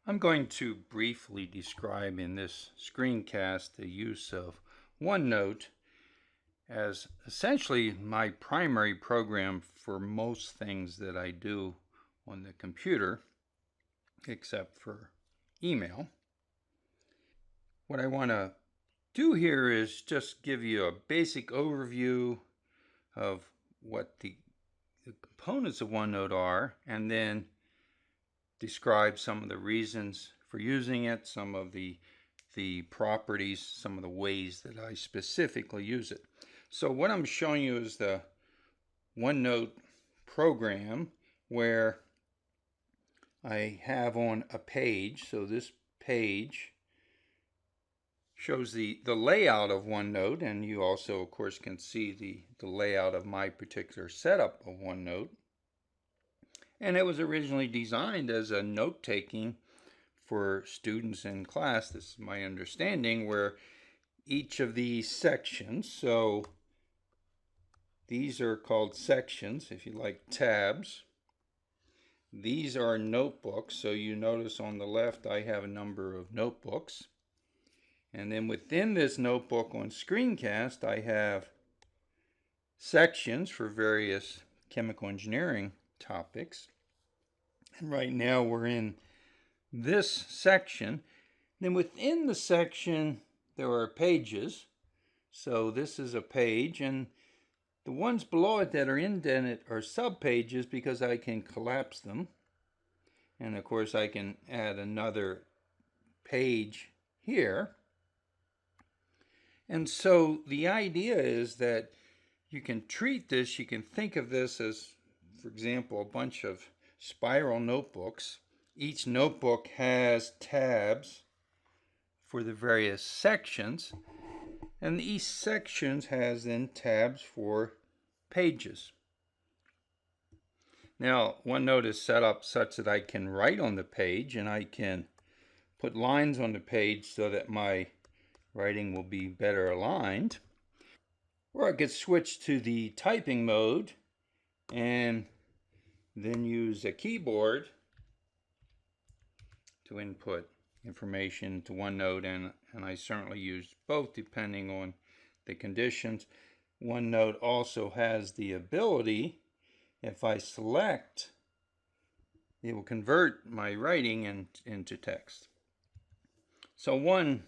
I'm going to briefly describe in this screencast the use of OneNote as essentially my primary program for most things that I do on the computer, except for email. What I want to do here is just give you a basic overview of what the components of OneNote are, and then describe some of the reasons for using it, some of the properties, some of the ways that I specifically use it. So what I'm showing you is the OneNote program where I have on a page. So this page shows the layout of OneNote, and you also of course can see the layout of my particular setup of OneNote. And it was originally designed as a note-taking for students in class. This is my understanding, where each of these sections, so these are called sections, if you like, tabs. These are notebooks, so you notice on the left I have a number of notebooks. And then within this notebook on screencast, I have sections for various chemical engineering topics. And right now we're in this section. Then within the section there are pages. So this is a page, and the ones below it that are indented are subpages because I can collapse them. And of course I can add another page here. And so the idea is that you can treat this, you can think of this as, for example, a bunch of spiral notebooks. Each notebook has tabs for the various sections, and each section has then tabs for pages. Now, OneNote is set up such that I can write on the page, and I can put lines on the page so that my writing will be better aligned. Or I could switch to the typing mode and then use a keyboard to input information to OneNote, and I certainly use both depending on the conditions. OneNote also has the ability, if I select, it will convert my writing into text. So one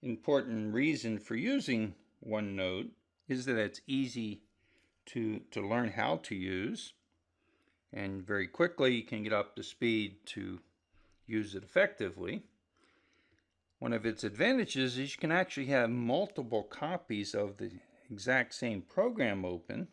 important reason for using OneNote is that it's easy to learn how to use, and very quickly you can get up to speed to use it effectively. One of its advantages is you can actually have multiple copies of the exact same program open,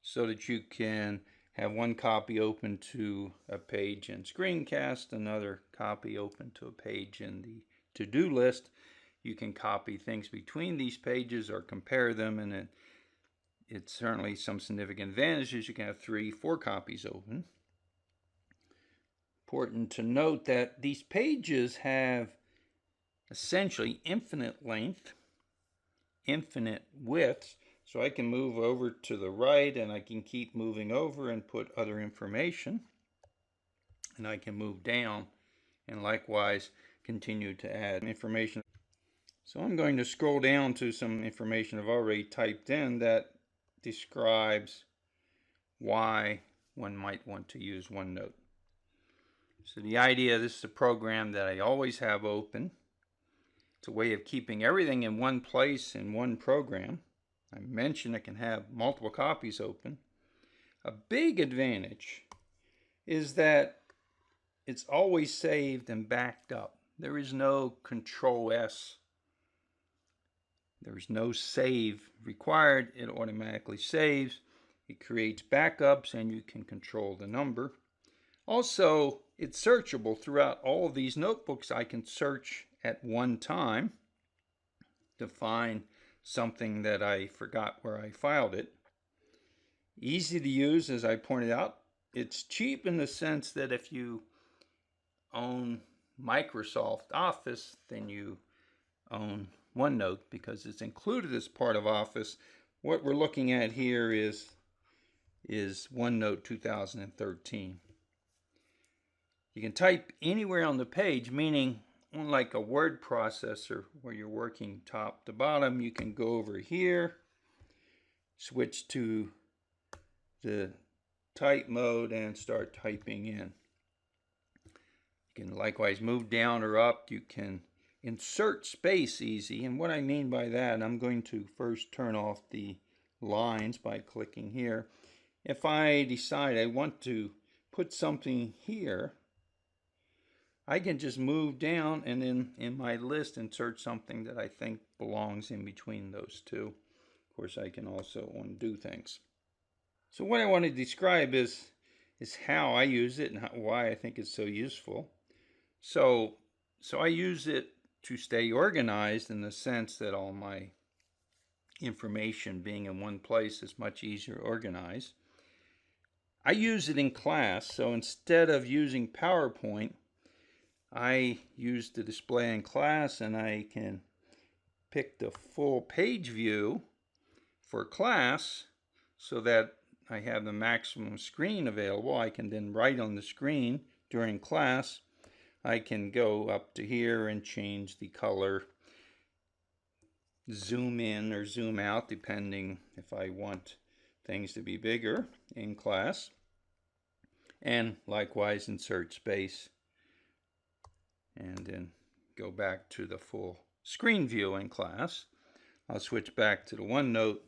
so that you can have one copy open to a page in screencast, another copy open to a page in the to-do list. You can copy things between these pages or compare them, and it's certainly some significant advantages. You can have 3, 4 copies open. Important to note that these pages have essentially infinite length, infinite width, so I can move over to the right and I can keep moving over and put other information, and I can move down and likewise continue to add information. So I'm going to scroll down to some information I've already typed in that describes why one might want to use OneNote. So the idea, this is a program that I always have open. It's a way of keeping everything in one place in one program. I mentioned it can have multiple copies open. A big advantage is that it's always saved and backed up. There is no Control-S. There's no save required. It automatically saves. It creates backups, and you can control the number. Also, it's searchable throughout all of these notebooks. I can search at one time to find something that I forgot where I filed it. Easy to use, as I pointed out. It's cheap in the sense that if you own Microsoft Office, then you own OneNote because it's included as part of Office. What we're looking at here is OneNote 2013. You can type anywhere on the page, meaning unlike a word processor where you're working top to bottom, you can go over here, switch to the type mode and start typing in. You can likewise move down or up. You can insert space easy, and what I mean by that, I'm going to first turn off the lines by clicking here. If I decide I want to put something here, I can just move down and then in my list insert something that I think belongs in between those two. Of course, I can also undo things. So what I want to describe is how I use it and why I think it's so useful. So I use it to stay organized in the sense that all my information being in one place is much easier to organize. I use it in class, so instead of using PowerPoint, I use the display in class, and I can pick the full page view for class so that I have the maximum screen available. I can then write on the screen during class. I can go up to here and change the color, zoom in or zoom out depending if I want things to be bigger in class, and likewise insert space and then go back to the full screen view in class. I'll switch back to the OneNote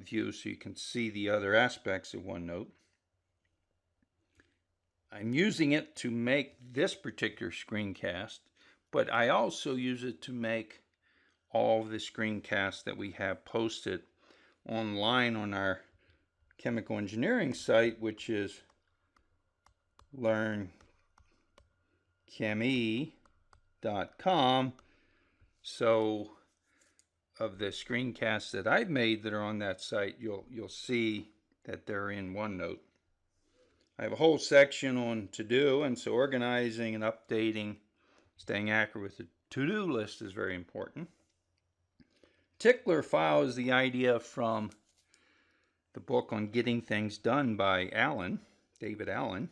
view so you can see the other aspects of OneNote. I'm using it to make this particular screencast, but I also use it to make all of the screencasts that we have posted online on our chemical engineering site, which is LearnChemE.com. So of the screencasts that I've made that are on that site, you'll see that they're in OneNote. I have a whole section on to-do, and so organizing and updating, staying accurate with the to-do list is very important. Tickler file is the idea from the book on getting things done by David Allen.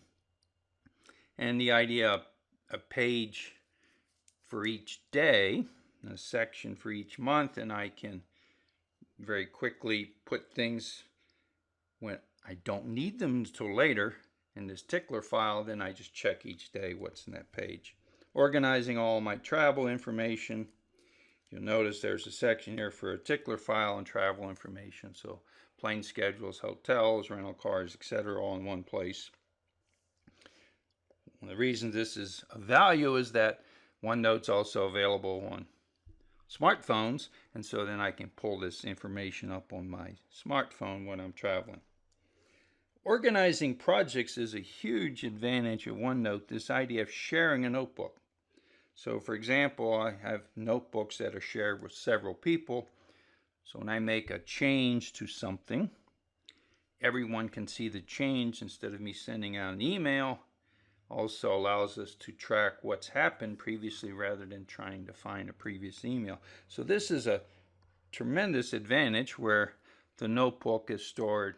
And the idea of a page for each day, a section for each month, and I can very quickly put things when I don't need them until later in this tickler file. Then I just check each day what's in that page. Organizing all my travel information. You'll notice there's a section here for a tickler file and travel information. So plane schedules, hotels, rental cars, etc., all in one place. One of the reasons this is of value is that OneNote's also available on smartphones, and so then I can pull this information up on my smartphone when I'm traveling. Organizing projects is a huge advantage of OneNote, this idea of sharing a notebook. So for example, I have notebooks that are shared with several people. So when I make a change to something, everyone can see the change instead of me sending out an email. Also allows us to track what's happened previously rather than trying to find a previous email. So this is a tremendous advantage where the notebook is stored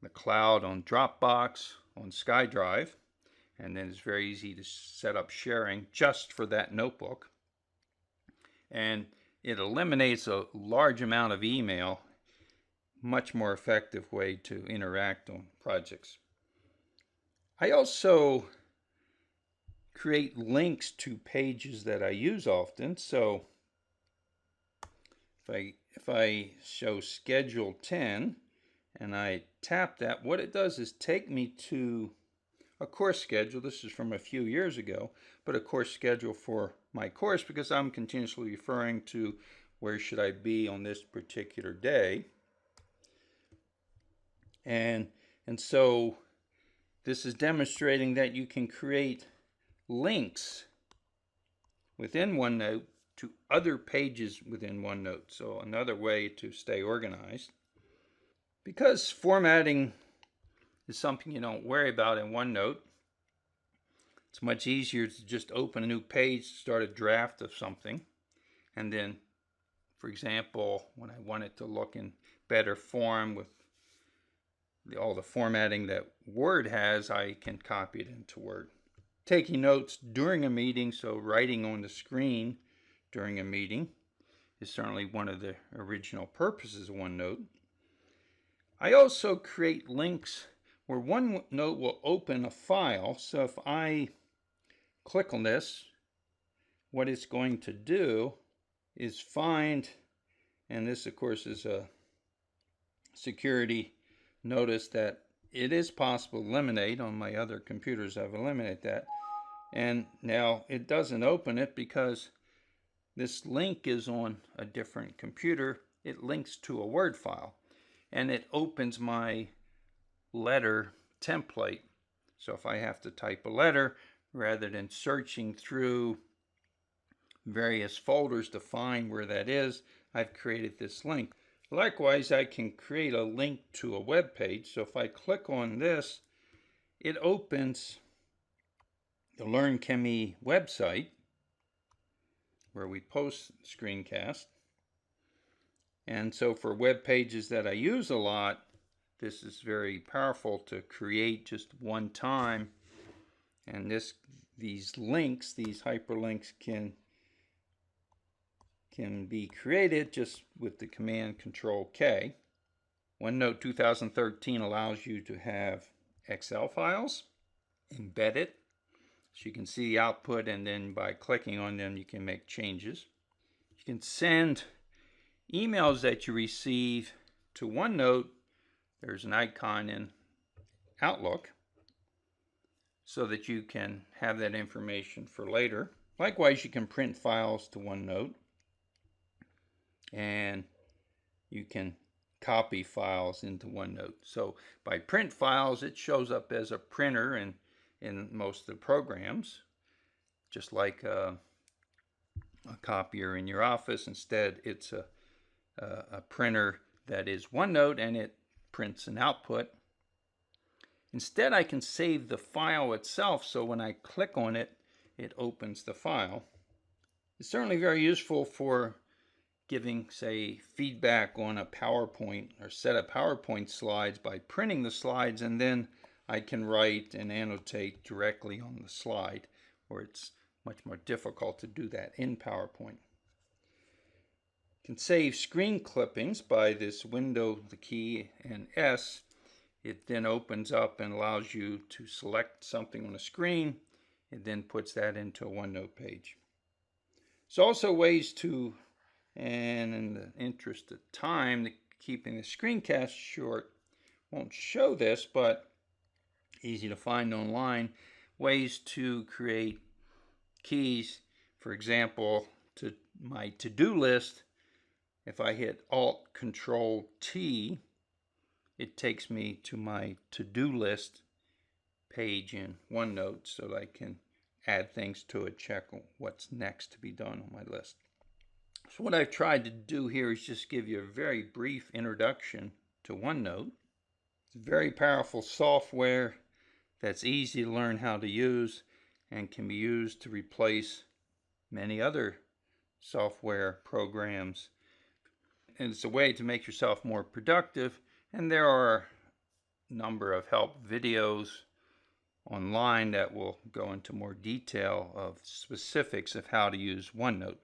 in the cloud on Dropbox, on SkyDrive, and then it's very easy to set up sharing just for that notebook. And it eliminates a large amount of email, much more effective way to interact on projects. I also create links to pages that I use often. So if I show Schedule 10 and I tap that, what it does is take me to a course schedule. This is from a few years ago, but a course schedule for my course because I'm continuously referring to where should I be on this particular day. And so this is demonstrating that you can create links within OneNote to other pages within OneNote. So another way to stay organized. Because formatting is something you don't worry about in OneNote, it's much easier to just open a new page, start a draft of something, and then, for example, when I want it to look in better form with all the formatting that Word has, I can copy it into Word. Taking notes during a meeting, so writing on the screen during a meeting, is certainly one of the original purposes of OneNote. I also create links where OneNote will open a file. So if I click on this, what it's going to do is find, and this of course is a security notice that it is possible to eliminate. On my other computers I've eliminated that, and now it doesn't open it because this link is on a different computer. It links to a Word file and it opens my letter template. So if I have to type a letter, rather than searching through various folders to find where that is, I've created this link. Likewise, I can create a link to a web page. So if I click on this, it opens the LearnChemE website where we post screencasts. And so for web pages that I use a lot, this is very powerful to create just one time. And these links, these hyperlinks can be created just with the command Control-K. OneNote 2013 allows you to have Excel files embedded, so you can see the output, and then by clicking on them you can make changes. You can send emails that you receive to OneNote. There's an icon in Outlook so that you can have that information for later. Likewise, you can print files to OneNote, and you can copy files into OneNote. So by print files, it shows up as a printer in most of the programs, just like a copier in your office. Instead, it's a printer that is OneNote, and it prints an output. Instead, I can save the file itself, so when I click on it, it opens the file. It's certainly very useful for giving, say, feedback on a PowerPoint or set of PowerPoint slides by printing the slides, and then I can write and annotate directly on the slide, where it's much more difficult to do that in PowerPoint. You can save screen clippings by this window, the key, and S. It then opens up and allows you to select something on a screen. It then puts that into a OneNote page. There's also ways to, and in the interest of time, keeping the screencast short, won't show this, but easy to find online, ways to create keys. For example, to my to-do list, if I hit Alt-Control-T, it takes me to my to-do list page in OneNote so that I can add things to it, check what's next to be done on my list. So what I've tried to do here is just give you a very brief introduction to OneNote. It's very powerful software that's easy to learn how to use and can be used to replace many other software programs. And it's a way to make yourself more productive. And there are a number of help videos online that will go into more detail of specifics of how to use OneNote.